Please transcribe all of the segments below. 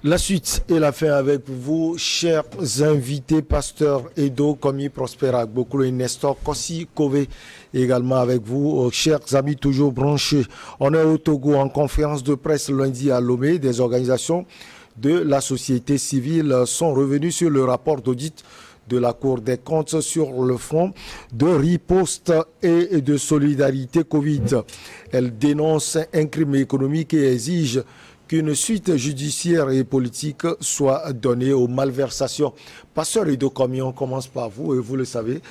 La suite et la fin avec vous, chers invités, pasteur Edo, Komi Prospera, Bokolo et Nestor, Kossi Kové, également avec vous, chers amis toujours branchés. On est au Togo en conférence de presse lundi à Lomé. Des organisations de la société civile sont revenues sur le rapport d'audit de la Cour des comptes sur le front de riposte et de solidarité Covid. Elle dénonce un crime économique et exige qu'une suite judiciaire et politique soit donnée aux malversations. Pasteur Edo Komi, on commence par vous et vous le savez.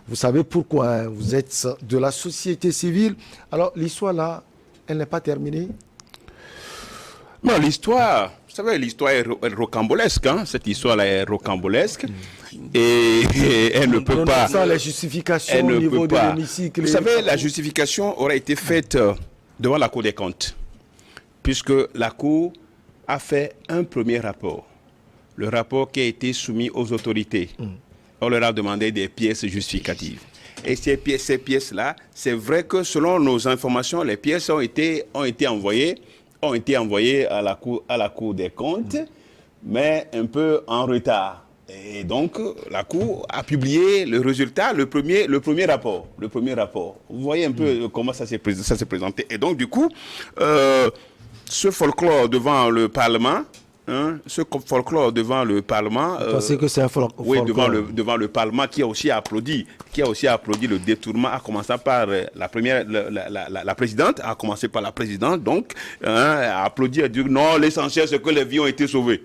Vous savez pourquoi, hein, vous êtes de la société civile. Alors l'histoire là, elle n'est pas terminée? Non, l'histoire, vous savez, l'histoire est rocambolesque. Hein? Cette histoire-là est rocambolesque. Et elle ne peut pas... Ça, les justifications au niveau de l'hémicycle. Vous savez, la justification aurait été faite devant la Cour des comptes, puisque la Cour a fait un premier rapport. Le rapport qui a été soumis aux autorités. On leur a demandé des pièces justificatives. Et ces pièces-là, c'est vrai que selon nos informations, les pièces ont été envoyées à la Cour des comptes, mais un peu en retard. Et donc, la Cour a publié le résultat, le premier rapport. Vous voyez un peu comment ça s'est présenté. Et donc, du coup, ce folklore devant le Parlement, pensez que c'est un folklore. Oui, devant le Parlement qui a aussi applaudi le détournement, à commencer par la présidente, donc, a applaudi, a dit non, l'essentiel c'est que les vies ont été sauvées.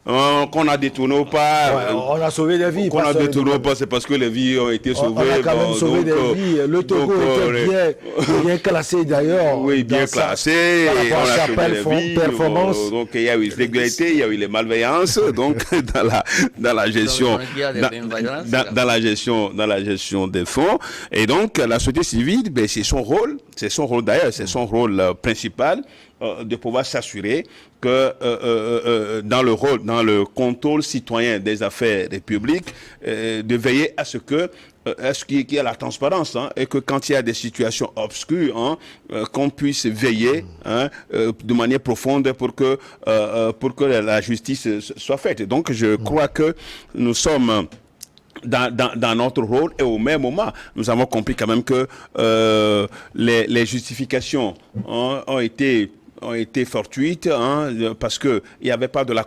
Qu'on a détourné ou pas. On a sauvé des vies. Qu'on a détourné ou pas, c'est parce que les vies ont été sauvées. On a quand même sauvé des vies. Le Togo était bien classé d'ailleurs. Oui, bien classé. On a sauvé des vies. Performance. Donc il y a eu l'irrégularité, il y a eu les malveillances. Donc dans la gestion, dans la gestion des fonds. Et donc la société civile, c'est son rôle d'ailleurs, c'est son rôle principal. De pouvoir s'assurer que dans le contrôle citoyen des affaires publiques, de veiller à ce qu'il y ait la transparence, hein, et que quand il y a des situations obscures, hein, qu'on puisse veiller, hein, de manière profonde pour que la justice soit faite. Donc je crois que nous sommes dans notre rôle, et au même moment, nous avons compris quand même que les justifications ont été fortuites, hein, parce que il y avait pas de la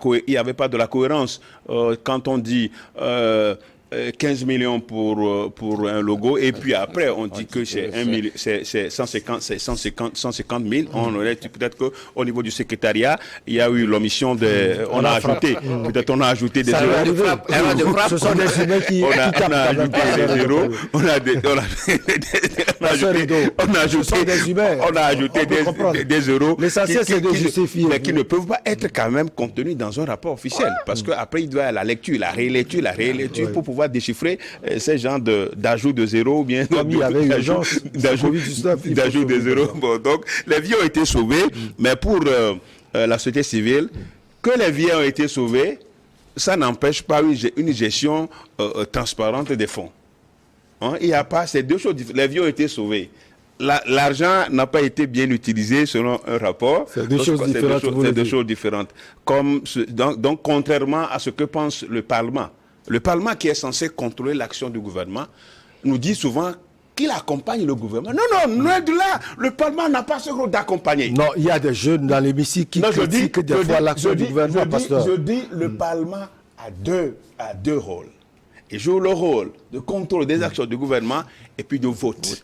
cohérence quand on dit 15 millions pour un logo, et puis après on dit que c'est 150 000. On aurait dit peut-être que au niveau du secrétariat, il y a eu l'omission on a ajouté des zéros. Ce sont des humains qui on a ajouté des zéros. On a ajouté des zéros. L'essentiel c'est de justifier, mais qui ne peuvent pas être quand même contenus dans un rapport officiel, parce que après il doit y avoir la lecture, la rélecture pour pouvoir déchiffrer ces genres d'ajout de zéro, ou bien d'ajout de zéro. Bon, donc les vies ont été sauvées, mais pour la société civile, que les vies ont été sauvées, ça n'empêche pas une gestion transparente des fonds. Hein? Il n'y a pas ces deux choses. Les vies ont été sauvées. L'argent n'a pas été bien utilisé selon un rapport. C'est deux choses différentes. Donc, contrairement à ce que pense le Parlement. Le Parlement, qui est censé contrôler l'action du gouvernement, nous dit souvent qu'il accompagne le gouvernement. Non, loin de là. Le Parlement n'a pas ce rôle d'accompagner. Non, il y a des jeunes dans l'hémicycle qui critiquent des fois l'action du gouvernement, pasteur. Je dis le Parlement a deux rôles. Il joue le rôle de contrôle des actions du gouvernement et puis de vote.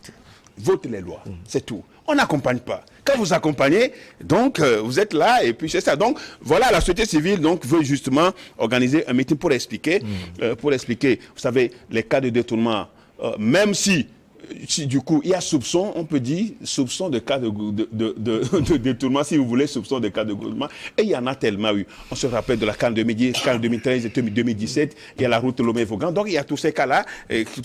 Vote les lois, c'est tout. On n'accompagne pas. Quand vous accompagnez, donc vous êtes là et puis c'est ça. Donc voilà, la société civile donc veut justement organiser un meeting pour expliquer, vous savez, les cas de détournement, même si du coup il y a soupçon, on peut dire soupçon de cas de détournement, si vous voulez, soupçon de cas de détournement, et il y en a tellement eu. On se rappelle de la CAN 2013 et 2017, il y a la route Lomé-Vaughan, donc il y a tous ces cas-là,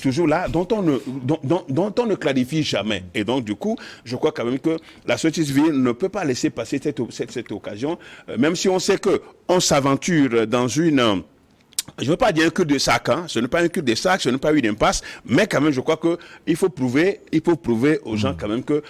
toujours là, dont on ne clarifie jamais. Et donc du coup, je crois quand même que la société civile ne peut pas laisser passer cette occasion, même si on sait qu'on s'aventure dans une... Je ne veux pas dire un cul de sac, hein. Ce n'est pas un cul de sac, ce n'est pas une impasse, mais quand même, je crois qu'il faut prouver aux gens quand même que,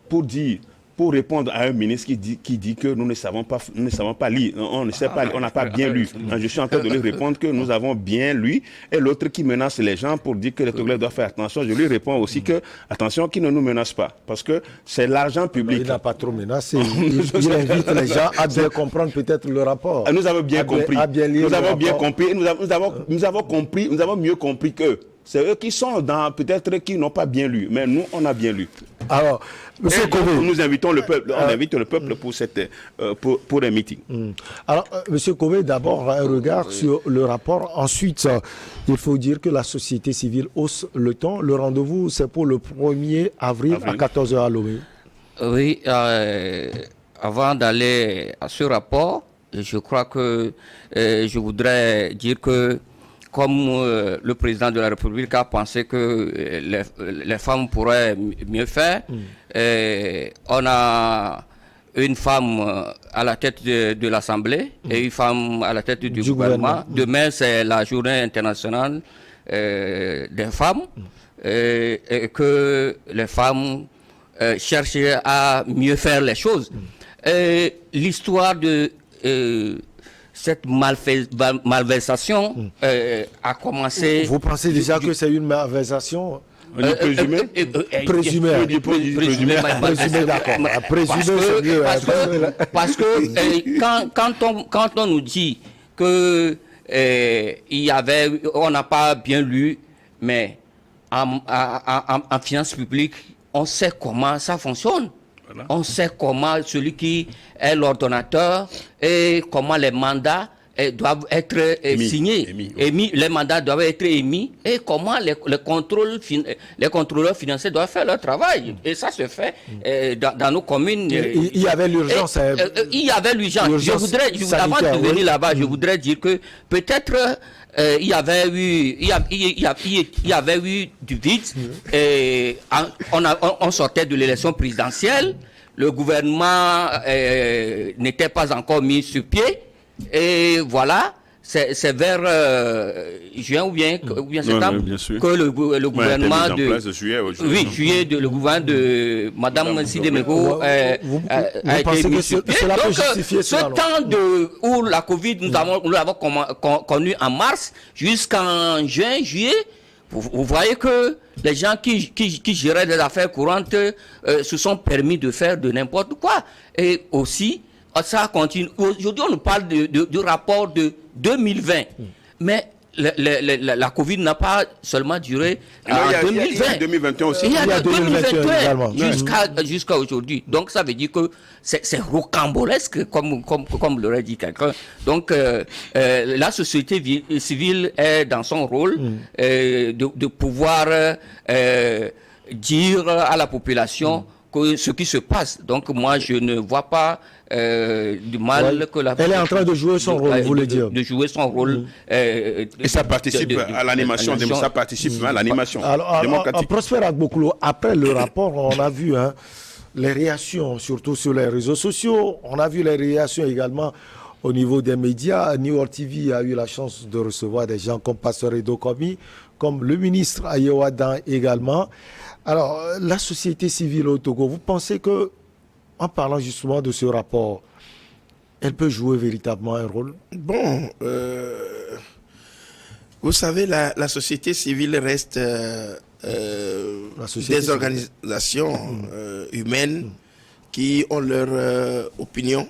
pour dire pour répondre à un ministre qui dit que nous ne savons pas lire, on n'a pas bien lu. Je suis en train de lui répondre que nous avons bien lu, et l'autre qui menace les gens pour dire que les Togolais doivent faire attention, je lui réponds aussi que, attention, qu'il ne nous menace pas, parce que c'est l'argent public. Il n'a pas trop menacé. Il invite les gens à bien comprendre peut-être le rapport. Nous avons bien compris. Nous avons bien compris. Nous avons mieux compris qu'eux. C'est eux qui sont peut-être qui n'ont pas bien lu, mais nous, on a bien lu. Alors, Monsieur Kové, nous invitons le peuple, on invite le peuple pour un meeting. Alors, Monsieur Kové, d'abord, un regard sur le rapport. Ensuite, il faut dire que la société civile hausse le ton. Le rendez-vous, c'est pour le 1er avril à 14h à Lomé. Oui, avant d'aller à ce rapport, je crois que je voudrais dire que comme le président de la République a pensé que les femmes pourraient mieux faire, on a une femme à la tête de l'Assemblée et une femme à la tête du gouvernement. Demain, c'est la journée internationale des femmes et que les femmes cherchent à mieux faire les choses. L'histoire de cette malversation a commencé... Vous pensez déjà que c'est une malversation présumé, d'accord. Présumé, c'est mieux. Parce que quand on nous dit que on n'a pas bien lu, mais en finances publiques, on sait comment ça fonctionne. Voilà. On sait comment celui qui est l'ordonnateur et comment les mandats doivent être signés. Émis, les mandats doivent être émis et comment les contrôleurs financiers doivent faire leur travail. Et ça se fait dans nos communes. Il y avait l'urgence. Il y avait l'urgence. Avant de venir là-bas, je voudrais dire que peut-être il y avait eu du vide. On sortait de l'élection présidentielle. Le gouvernement n'était pas encore mis sur pied. Et voilà, c'est vers juin ou bien septembre que le gouvernement juillet, le gouvernement de Mme Sidemego a été mis sur pied. Donc, ce temps où la Covid, nous l'avons connu en mars jusqu'en juin, juillet, vous voyez que les gens qui géraient des affaires courantes se sont permis de faire de n'importe quoi. Et aussi, ça continue. Aujourd'hui, on nous parle du rapport de 2020. Mais la Covid n'a pas seulement duré en 2020. Il y a 2021 aussi. Il y a 2021 jusqu'à aujourd'hui. Donc, ça veut dire que c'est rocambolesque, comme l'aurait dit quelqu'un. Donc, la société civile est dans son rôle de pouvoir dire à la population que ce qui se passe. Donc, moi, je ne vois pas du mal que la... Elle est en train de jouer son rôle, vous voulez dire. De jouer son rôle. Et ça participe à l'animation. Ça participe à l'animation démocratique. Prosper Agbokoulou, après le rapport, on a vu les réactions, surtout sur les réseaux sociaux. On a vu les réactions également au niveau des médias. New York TV a eu la chance de recevoir des gens comme Pasteur Edo Komi, comme le ministre Ayewadan également. Alors, la société civile au Togo, vous pensez que, en parlant justement de ce rapport, elle peut jouer véritablement un rôle? Bon, vous savez, la société civile reste des organisations humaines qui ont leur opinion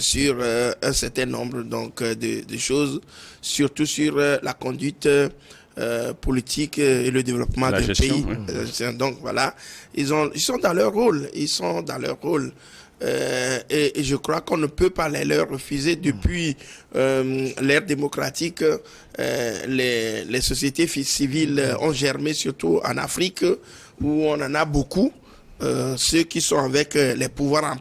sur un certain nombre de choses, surtout sur la conduite politique et le développement d'un pays. Donc voilà, ils sont dans leur rôle. Et je crois qu'on ne peut pas les leur refuser. Depuis l'ère démocratique, les sociétés civiles ont germé, surtout en Afrique, où on en a beaucoup. Ceux qui sont avec les pouvoirs en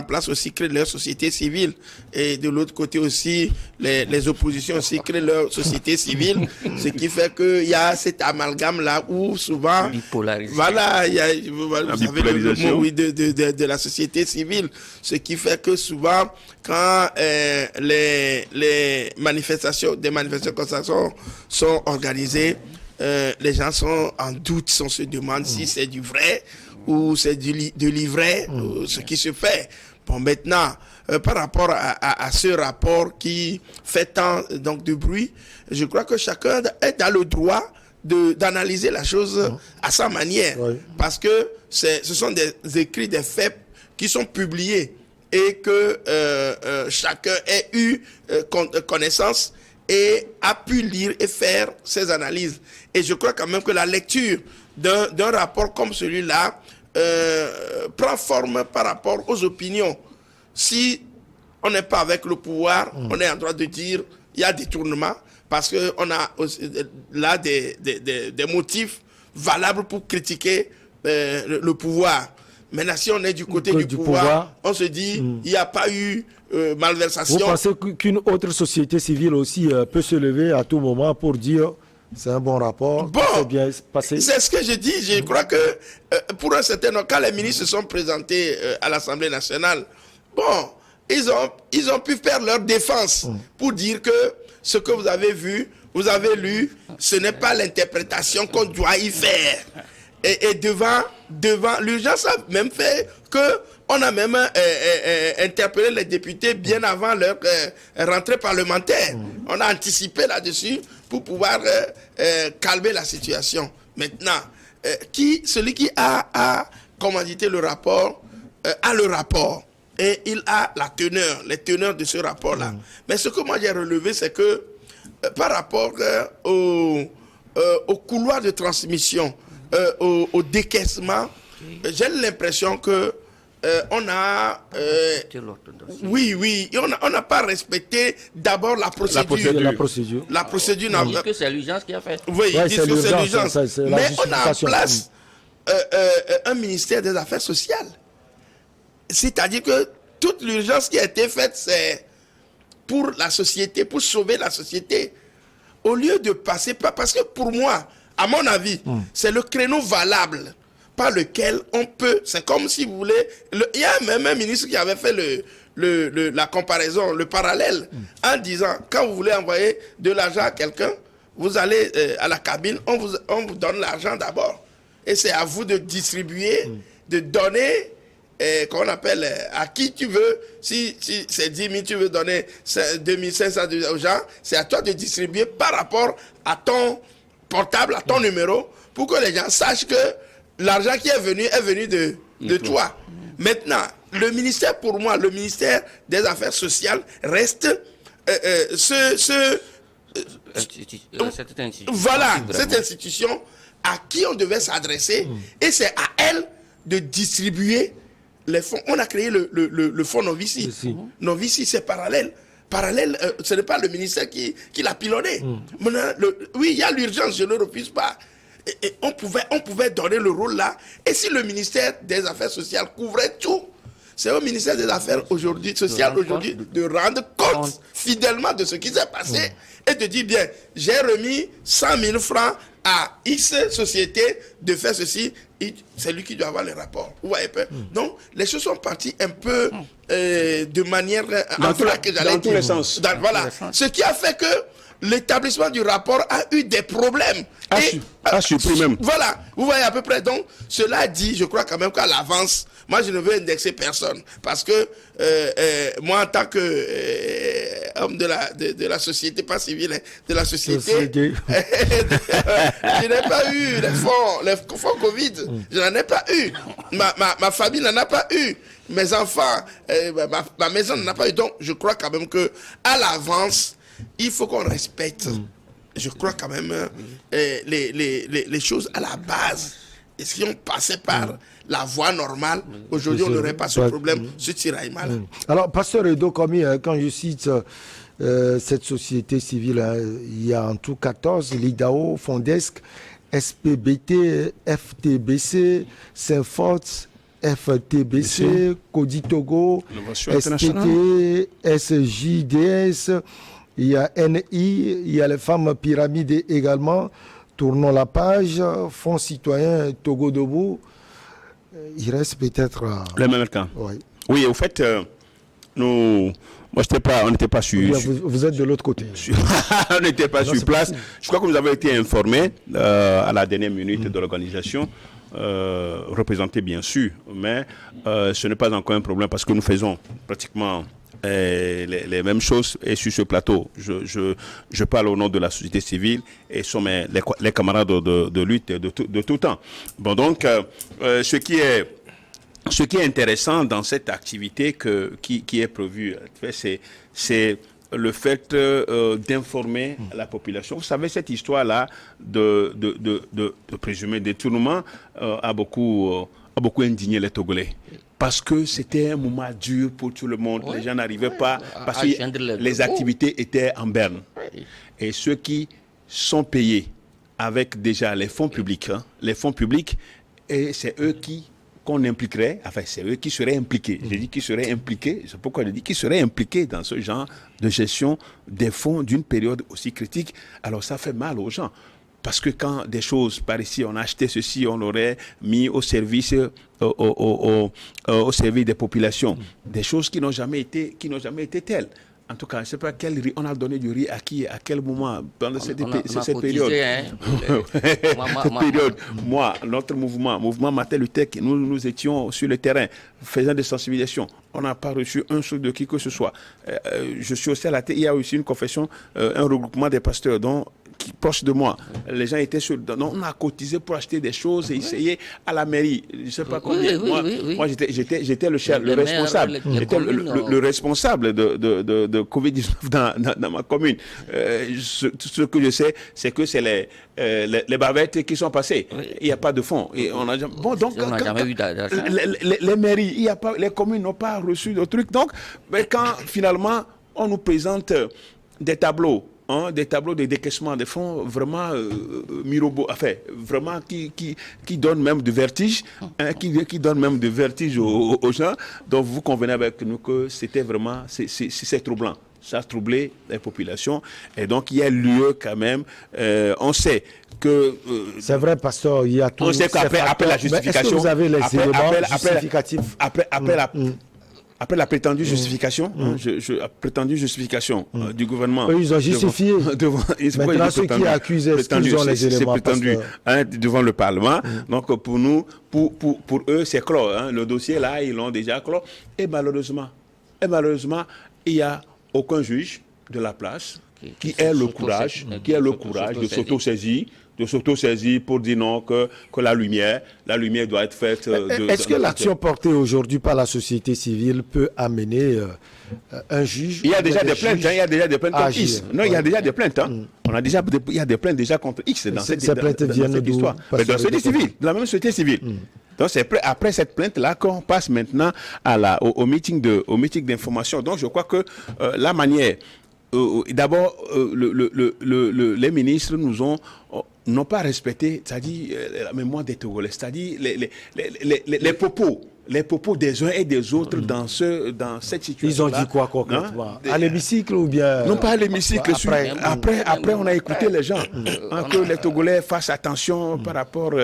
place aussi créent leur société civile, et de l'autre côté aussi les oppositions aussi créent leur société civile, ce qui fait qu'il y a cet amalgame là où souvent voilà, il y a vous savez, le mot, oui, de la société civile, ce qui fait que souvent quand des manifestations comme ça sont organisées, les gens sont en doute, on se demande si c'est du vrai ou c'est de livret, ce qui se fait. Bon, maintenant, par rapport à ce rapport qui fait tant donc, de bruit, je crois que chacun est dans le droit d'analyser la chose à sa manière. Oui. Parce que ce sont des écrits, des faits qui sont publiés et que chacun ait eu connaissance et a pu lire et faire ses analyses. Et je crois quand même que la lecture d'un rapport comme celui-là prend forme par rapport aux opinions. Si on n'est pas avec le pouvoir, on est en droit de dire il y a détournement, parce qu'on a là des motifs valables pour critiquer le pouvoir. Maintenant, si on est du côté du pouvoir, on se dit il n'y a pas eu malversation. Vous pensez qu'une autre société civile aussi peut se lever à tout moment pour dire c'est un bon rapport, c'est bien passé? C'est ce que je dis. Je crois que pour un certain nombre, quand les ministres se sont présentés à l'Assemblée nationale, bon, ils ont pu faire leur défense pour dire que ce que vous avez vu, vous avez lu, ce n'est pas l'interprétation qu'on doit y faire. Et devant l'urgence a même fait que on a même interpellé les députés bien avant leur rentrée parlementaire. On a anticipé là-dessus pour pouvoir calmer la situation. Maintenant, celui qui a commandité le rapport, a le rapport. Et il a les teneurs de ce rapport-là. Mais ce que moi j'ai relevé, c'est que par rapport au couloir de transmission, au décaissement, j'ai l'impression que on a on n'a pas respecté d'abord la procédure. La procédure. On dit que c'est l'urgence qui a fait. Oui, ils disent que c'est l'urgence. Mais on a en place un ministère des Affaires sociales. C'est-à-dire que toute l'urgence qui a été faite, c'est pour la société, pour sauver la société. Au lieu de passer par... Parce que pour moi, à mon avis, c'est le créneau valable par lequel on peut... C'est comme si vous voulez... Il y a même un ministre qui avait fait la comparaison, le parallèle, en disant, quand vous voulez envoyer de l'argent à quelqu'un, vous allez à la cabine, on vous donne l'argent d'abord. Et c'est à vous de distribuer, de donner... qu'on appelle à qui tu veux, si c'est 10 000, tu veux donner 2500 aux gens, c'est à toi de distribuer par rapport à ton portable, à ton numéro, pour que les gens sachent que l'argent qui est venu de toi. Maintenant, le ministère, pour moi, le ministère des Affaires sociales reste cette institution à qui on devait s'adresser et c'est à elle de distribuer les fonds. On a créé le fonds Novici. Novici, c'est parallèle. Ce n'est pas le ministère qui l'a pilonné. Oui, il y a l'urgence, je ne refuse pas. Et on pouvait donner le rôle là. Et si le ministère des Affaires sociales couvrait tout, c'est au ministère des Affaires sociales aujourd'hui de rendre compte fidèlement de ce qui s'est passé et de dire bien, j'ai remis 100 000 francs à X société de faire ceci, c'est lui qui doit avoir les rapports. Vous voyez peu. Donc, les choses sont parties un peu de manière dans tous les sens. Voilà. Ce qui a fait que l'établissement du rapport a eu des problèmes. A supprimé même. Voilà. Vous voyez à peu près. Donc, cela dit, je crois quand même qu'à l'avance, moi, je ne veux indexer personne. Parce que moi, en tant que homme de la société, pas civile, de la société, je n'ai pas eu les fonds Covid. Je n'en ai pas eu. Ma famille n'en a pas eu. Mes enfants, ma maison n'en a pas eu. Donc, je crois quand même que à l'avance, il faut qu'on respecte, je crois quand même, les choses à la base. Et si on passait par la voie normale, aujourd'hui, on n'aurait pas ce problème, ce tiraillement-là. Alors, Pasteur Edo Komi, quand je cite cette société civile, il y a en tout 14, l'IDAO, Fondesc, SPBT, FTBC, Saint-Fort, FTBC, Codi Togo, STT, SJDS, il y a NI, il y a les femmes pyramides également. Tournons la page, Fonds citoyen Togo Debout. Il reste peut-être... Le même cas. Oui, au fait, on n'était pas sur... Vous êtes de l'autre côté. On n'était pas sur place. Je crois que vous avez été informés à la dernière minute de l'organisation représentés bien sûr, mais ce n'est pas encore un problème parce que nous faisons pratiquement les mêmes choses. Et sur ce plateau, je parle au nom de la société civile et sont les camarades de lutte de tout temps. Bon, donc, ce qui est intéressant dans cette activité qui est prévue, c'est le fait d'informer la population. Vous savez, cette histoire-là de présumé détournement a beaucoup indigné les Togolais. Parce que c'était un moment dur pour tout le monde. Oui, les gens n'arrivaient pas, parce que les activités étaient en berne. Oui. Et ceux qui sont payés avec déjà les fonds publics, et c'est eux qu'on impliquerait, enfin c'est eux qui seraient impliqués. J'ai dit qu'ils seraient impliqués, c'est pourquoi je dis qu'ils seraient impliqués dans ce genre de gestion des fonds d'une période aussi critique. Alors ça fait mal aux gens. Parce que quand des choses par ici, on a acheté ceci, on l'aurait mis au service, au service des populations. Des choses qui n'ont jamais été telles. En tout cas, je ne sais pas quel riz, on a donné du riz à qui, à quel moment, pendant cette période. Moi, notre mouvement Matel Utec, nous étions sur le terrain, faisant des sensibilisations. On n'a pas reçu un sou de qui que ce soit. Je suis aussi à la tête, il y a aussi une confession, un regroupement des pasteurs qui proche de moi. Les gens étaient sur. On a cotisé pour acheter des choses et essayer à la mairie. Je ne sais pas combien. Moi, j'étais le responsable. J'étais le responsable de Covid-19 dans ma commune. Ce que je sais, c'est que c'est les bavettes qui sont passées. Il n'y a pas de fonds. Et on n'a jamais eu d'argent. Les mairies, les communes n'ont pas reçu de trucs. Donc, quand finalement, on nous présente des tableaux, des tableaux de décaissement des fonds vraiment mirobo, enfin, vraiment qui donnent même de vertige, qui donnent même de vertige aux gens. Donc vous convenez avec nous que c'était vraiment, c'est troublant. Ça a troublé les populations. Et donc il y a lieu quand même, on sait que... c'est vrai, pasteur, il y a tout... On sait qu'après la justification... Est-ce que vous avez les éléments justificatifs après la prétendue justification, prétendue justification du gouvernement. Eux, ils ont justifié. Maintenant, ceux qui accusent, est-ce qu'ils ont les éléments? C'est prétendu devant le Parlement. Donc, pour nous, pour eux, c'est clos. Le dossier, là, ils l'ont déjà clos. Et malheureusement, il n'y a aucun juge de la place qui ait le courage de s'auto-saisir pour dire non, que la lumière doit être faite. Est-ce que l'action portée aujourd'hui par la société civile peut amener un juge? Il y a déjà des plaintes, il y a déjà des plaintes contre X. Non, il y a déjà des plaintes. Il y a des plaintes déjà contre X dans cette histoire. Mais dans la société civile, dans la même société civile. Donc c'est après cette plainte-là qu'on passe maintenant au meeting d'information. Donc je crois que la manière... D'abord, les ministres n'ont pas respecté, c'est-à-dire la mémoire des Togolais, c'est-à-dire les propos des uns et des autres dans cette situation. Ils ont dit quoi concrètement? À l'hémicycle ou bien? Non, pas à l'hémicycle. Après, on a écouté les gens. Que les Togolais fassent attention par rapport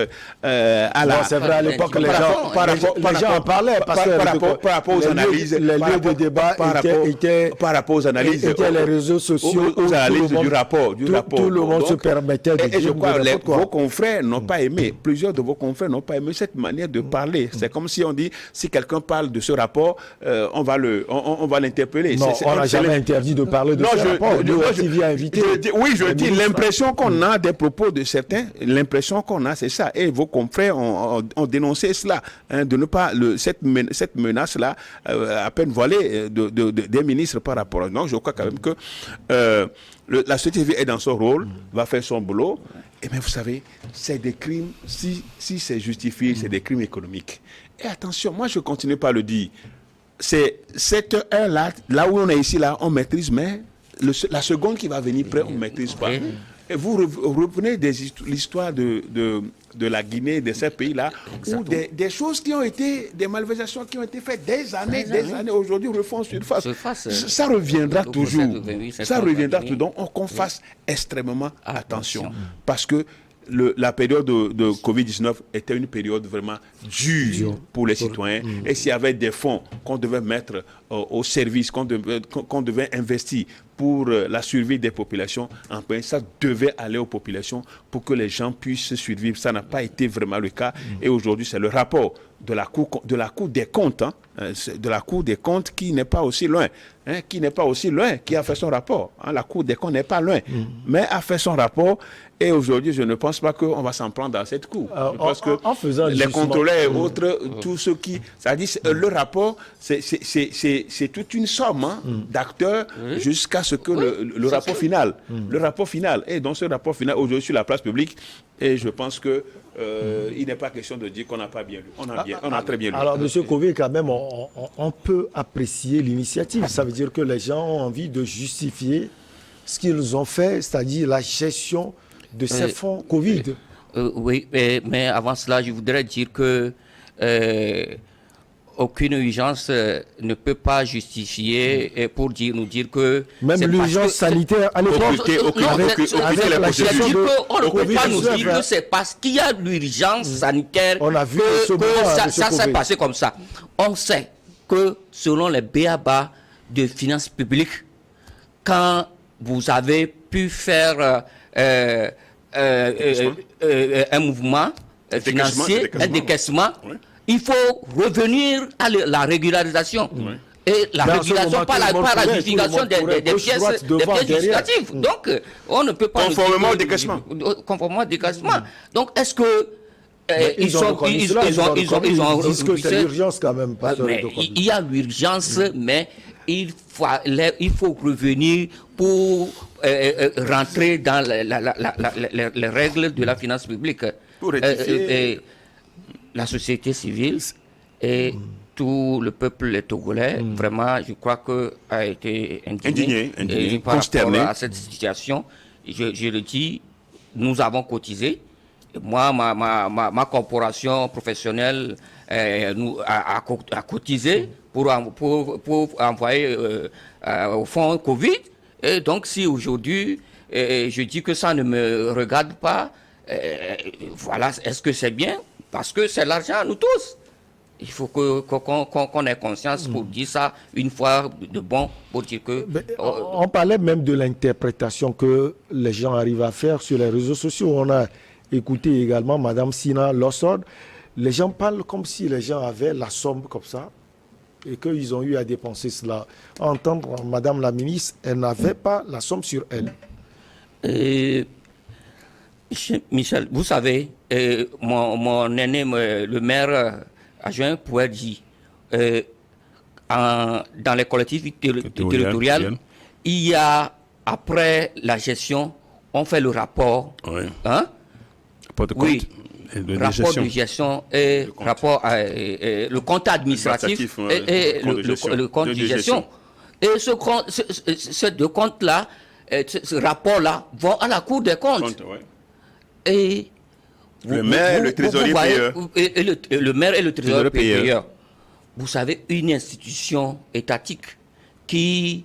à la... C'est vrai, à l'époque, les gens en parlaient. Par rapport aux analyses. Les lieux de débat étaient aux analyses. Étaient les réseaux sociaux. Aux analyses du rapport. Tout le monde se permettait de dire. Et je crois que vos confrères n'ont pas aimé. Plusieurs de vos confrères n'ont pas aimé cette manière de parler. C'est comme si on dit, si quelqu'un parle de ce rapport, on va l'interpeller. Non, on n'a jamais interdit de parler de ce rapport. Je dis l'impression qu'on a des propos de certains, l'impression qu'on a, c'est ça. Et vos confrères ont dénoncé cela, de ne pas cette menace-là, à peine voilée des ministres par rapport. Donc je crois quand même que la société civile est dans son rôle, va faire son boulot. Mais vous savez, c'est des crimes, si c'est justifié, c'est des crimes économiques. Et attention, moi je ne continue pas à le dire. C'est cette heure-là, là où on est ici, là, on maîtrise, mais la seconde qui va venir près, on ne maîtrise pas. Et vous reprenez l'histoire de la Guinée, de ces pays-là, où des choses qui ont été, des malversations qui ont été faites des années, aujourd'hui refont surface. Ça reviendra toujours. Ça reviendra toujours. Donc, qu'on fasse extrêmement attention. Parce que la période de Covid-19 était une période vraiment dure pour les citoyens. Et s'il y avait des fonds qu'on devait mettre au service, qu'on devait investir pour la survie des populations, ça devait aller aux populations pour que les gens puissent survivre. Ça n'a pas été vraiment le cas. Et aujourd'hui, c'est le rapport de la Cour des comptes, de la Cour des comptes qui n'est pas aussi loin, qui a fait son rapport. La Cour des comptes n'est pas loin, mais a fait son rapport. Et aujourd'hui, je ne pense pas qu'on va s'en prendre dans cette cour. Parce que les contrôleurs et autres, tous ceux qui... C'est-à-dire, le rapport, c'est toute une somme d'acteurs jusqu'à ce que le rapport final. Le rapport final. Et dans ce rapport final, aujourd'hui, sur la place publique, et je pense que il n'est pas question de dire qu'on n'a pas bien lu. On a très bien lu. Alors, M. Kové, quand même, on peut apprécier l'initiative. Ça veut dire que les gens ont envie de justifier ce qu'ils ont fait, c'est-à-dire la gestion de ces fonds Covid. Oui, mais avant cela, je voudrais dire que aucune urgence ne peut pas justifier pour nous dire que... Même l'urgence sanitaire à l'époque, avec la gestion de on ne peut pas nous dire que c'est parce qu'il y a l'urgence sanitaire que ça s'est passé comme ça. On sait que selon les b.a.-ba de finances publiques, quand vous avez pu faire un mouvement financier, un décaissement, il faut revenir à la régularisation. Et la régularisation par la justification des pièces justificatives. Donc, on ne peut pas... Conformément au décaissement. Conformément au décaissement. Donc, est-ce que... ils ont dit que c'est l'urgence quand même. Il y a l'urgence, mais il faut revenir pour rentrer dans les règles de la finance publique. Pour rectifier... La société civile et tout le peuple togolais, vraiment, je crois que a été indigné par rapport à cette situation. Je le dis, nous avons cotisé. Moi, ma corporation professionnelle a cotisé pour envoyer au fonds Covid. Et donc, si aujourd'hui, je dis que ça ne me regarde pas, voilà, est-ce que c'est bien? Parce que c'est l'argent à nous tous. Il faut qu'on ait conscience pour dire ça une fois de bon, pour dire que... on parlait même de l'interprétation que les gens arrivent à faire sur les réseaux sociaux. On a écouté également Mme Sina Lossord. Les gens parlent comme si les gens avaient la somme comme ça et qu'ils ont eu à dépenser cela. À entendre Mme la ministre, elle n'avait pas la somme sur elle. Michel, vous savez, mon aîné, le maire adjoint, pouvait dire, dans les collectivités territoriales, il y a, après la gestion, on fait le rapport. Oui. Rapport de compte. Oui. Rapport de gestion et le compte administratif et le compte de gestion. Et ces deux comptes-là, ce rapport-là, vont à la Cour des comptes. Et le maire et le trésorier payeur. Le maire et le trésorier payeur. Vous savez, une institution étatique qui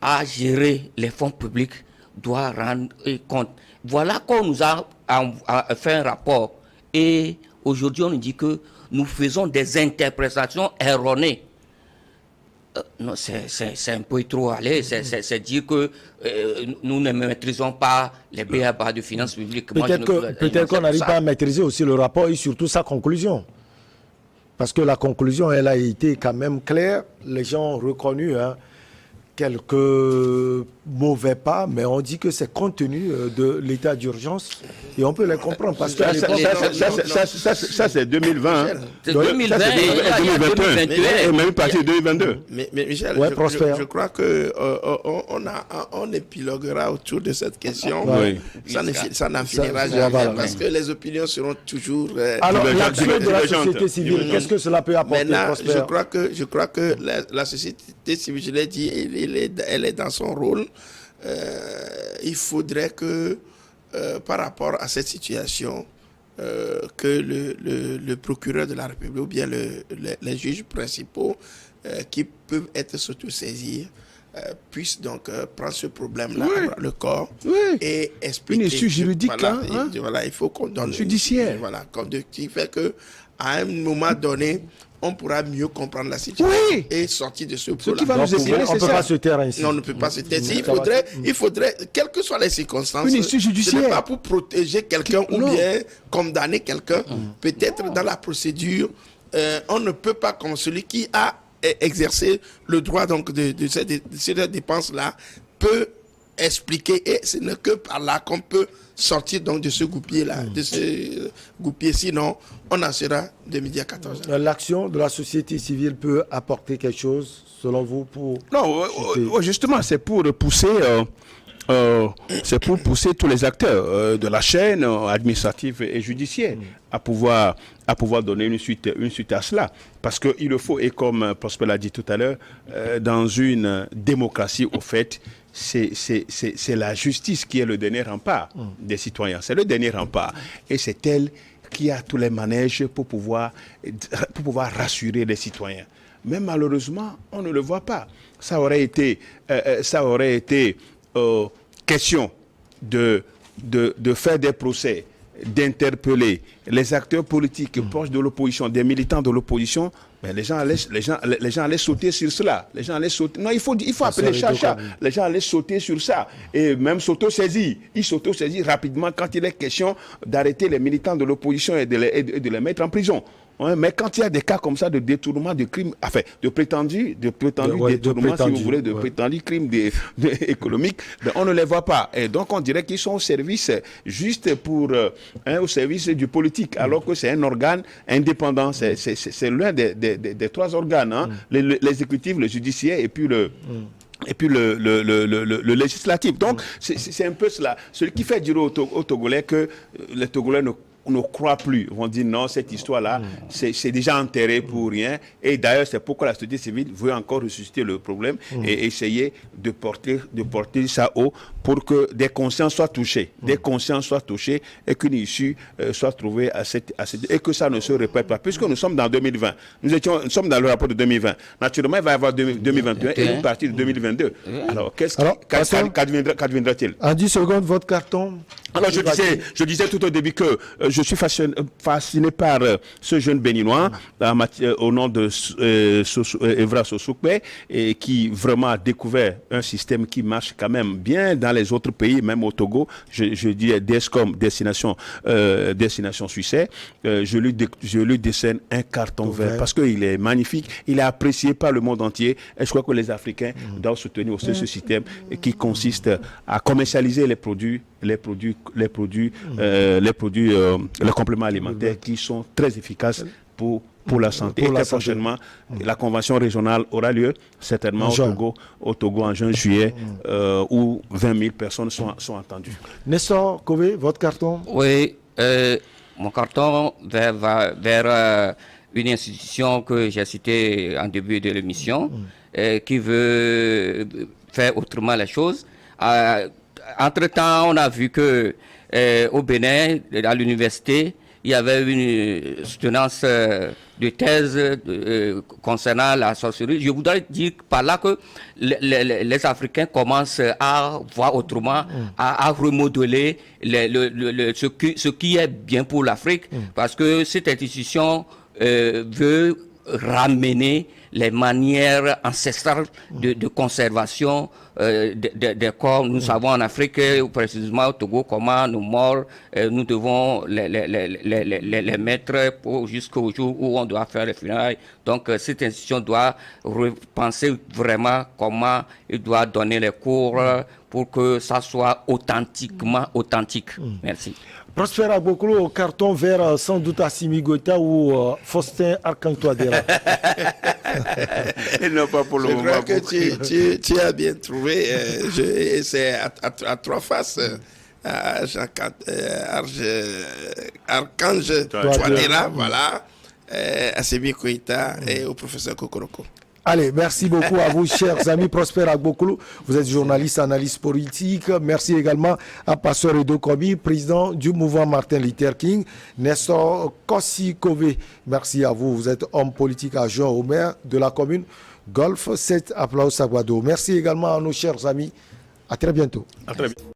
a géré les fonds publics doit rendre compte. Voilà qu'on nous a fait un rapport. Et aujourd'hui, on nous dit que nous faisons des interprétations erronées. Non, c'est un peu trop aller. C'est dire que nous ne maîtrisons pas les b.a.-ba de finances publiques. Peut-être qu'on n'arrive pas à maîtriser aussi le rapport et surtout sa conclusion. Parce que la conclusion, elle a été quand même claire. Les gens ont reconnu quelques mauvais pas, mais on dit que c'est compte tenu de l'état d'urgence et on peut les comprendre. Parce que ça c'est 2020. C'est 2020 et 2021. Et même parti de 2022. Mais Michel, je crois qu'on épiloguera autour de cette question. Oui. Ça n'en finira jamais parce que les opinions seront toujours... Alors, l'action de la société civile, qu'est-ce que cela peut apporter? Maintenant, je crois que la société civile, je l'ai dit, elle est dans son rôle. Il faudrait que, par rapport à cette situation, que le procureur de la République ou bien les juges principaux qui peuvent être s'auto-saisir puisse donc prendre ce problème-là à le corps et expliquer. Une issue juridique, voilà, il faut qu'on donne judiciaire. Voilà, qui fait que à un moment donné, on pourra mieux comprendre la situation et sortir de ce problème. Ce qui va nous éclairer, on ne peut pas se taire ainsi. Non, on ne peut pas se taire. Il faudrait, quelles que soient les circonstances, une issue judiciaire. Ce n'est pas pour protéger quelqu'un ou bien condamner quelqu'un. Peut-être dans la procédure, on ne peut pas, comme celui qui a exercé le droit donc de cette dépense-là, peut expliquer, et ce n'est que par là qu'on peut sortir donc de ce gouppier-là, de ce gouppier, sinon on en sera 2014. L'action de la société civile peut apporter quelque chose, selon vous, pour... Non, justement, c'est pour pousser... c'est pour pousser tous les acteurs de la chaîne administrative et judiciaire à pouvoir donner une suite à cela. Parce qu'il le faut, et comme Prosper l'a dit tout à l'heure, dans une démocratie, au fait, c'est la justice qui est le dernier rempart des citoyens. C'est le dernier rempart. Et c'est elle qui a tous les manèges pour pouvoir rassurer les citoyens. Mais malheureusement, on ne le voit pas. Ça aurait été question de faire des procès, d'interpeller les acteurs politiques proches de l'opposition, des militants de l'opposition. Mais les gens allaient sauter sur cela. Les gens allaient sauter. Non, il faut appeler chat. Les gens allaient sauter sur ça. Et même s'auto-saisir. Ils s'auto-saisissent rapidement quand il est question d'arrêter les militants de l'opposition et de les mettre en prison. Mais quand il y a des cas comme ça de détournement de crimes, enfin, de prétendu détournement, si vous voulez, de prétendu crimes économiques, on ne les voit pas. Et donc, on dirait qu'ils sont au service juste au service du politique, alors que c'est un organe indépendant. C'est l'un des trois organes, l'exécutif, le judiciaire et puis le législatif. Donc, c'est un peu cela. Ce qui fait dire aux Togolais que les Togolais ne croient plus. On dit non, cette histoire-là, c'est déjà enterré pour rien. Et d'ailleurs, c'est pourquoi la société civile veut encore ressusciter le problème et essayer de porter ça haut pour que des consciences soient touchées. Des consciences soient touchées et qu'une issue soit trouvée et que ça ne se répète pas. Puisque nous sommes dans 2020. Nous sommes dans le rapport de 2020. Naturellement, il va y avoir 2021 et une partie de 2022. Alors, qu'adviendra-t-il? En 10 secondes, votre carton. Alors, je disais tout au début que je suis fasciné par ce jeune béninois au nom de Evra Sosukbe, et qui vraiment a découvert un système qui marche quand même bien dans les autres pays, même au Togo. Je dis DESCOM, Destination Suisse. Je lui décerne un carton vert parce qu'il est magnifique, il est apprécié par le monde entier, et je crois que les Africains doivent soutenir aussi ce système qui consiste à commercialiser les compléments alimentaires qui sont très efficaces pour la santé. Et très prochainement, la convention régionale aura lieu, certainement au Togo en juin-juillet, où 20 000 personnes sont attendues. Nestor Kové, votre carton? Oui, mon carton va vers une institution que j'ai citée en début de l'émission, qui veut faire autrement les choses. Entre-temps, on a vu que au Bénin, à l'université, il y avait une soutenance de thèse concernant la sorcellerie. Je voudrais dire par là que les Africains commencent à voir autrement, à remodeler ce qui est bien pour l'Afrique, parce que cette institution veut ramener les manières ancestrales de conservation des corps. Nous savons en Afrique, précisément au Togo, comment nos morts, nous devons les mettre jusqu'au jour où on doit faire les funérailles. Donc cette institution doit repenser vraiment comment il doit donner les cours pour que ça soit authentiquement authentique. Merci. Prosper Agbokolo au carton vert, sans doute à Assimi Goïta ou Faustin Archange-Touadéra. Non, pas pour le moment. Je crois que tu as bien trouvé. C'est à trois faces. Archange Touadéra, voilà. Assimi Goïta et au professeur Kokoroko. Allez, merci beaucoup à vous, chers amis. Prosper Agbokoulou, vous êtes journaliste, analyste politique. Merci également à Pasteur Edo Komi, président du mouvement Martin Luther King. Nestor Kossi Kové, merci à vous. Vous êtes homme politique adjoint au maire de la commune Golfe 7 à Plao Saguado. Merci également à nos chers amis. À très bientôt. À très bientôt.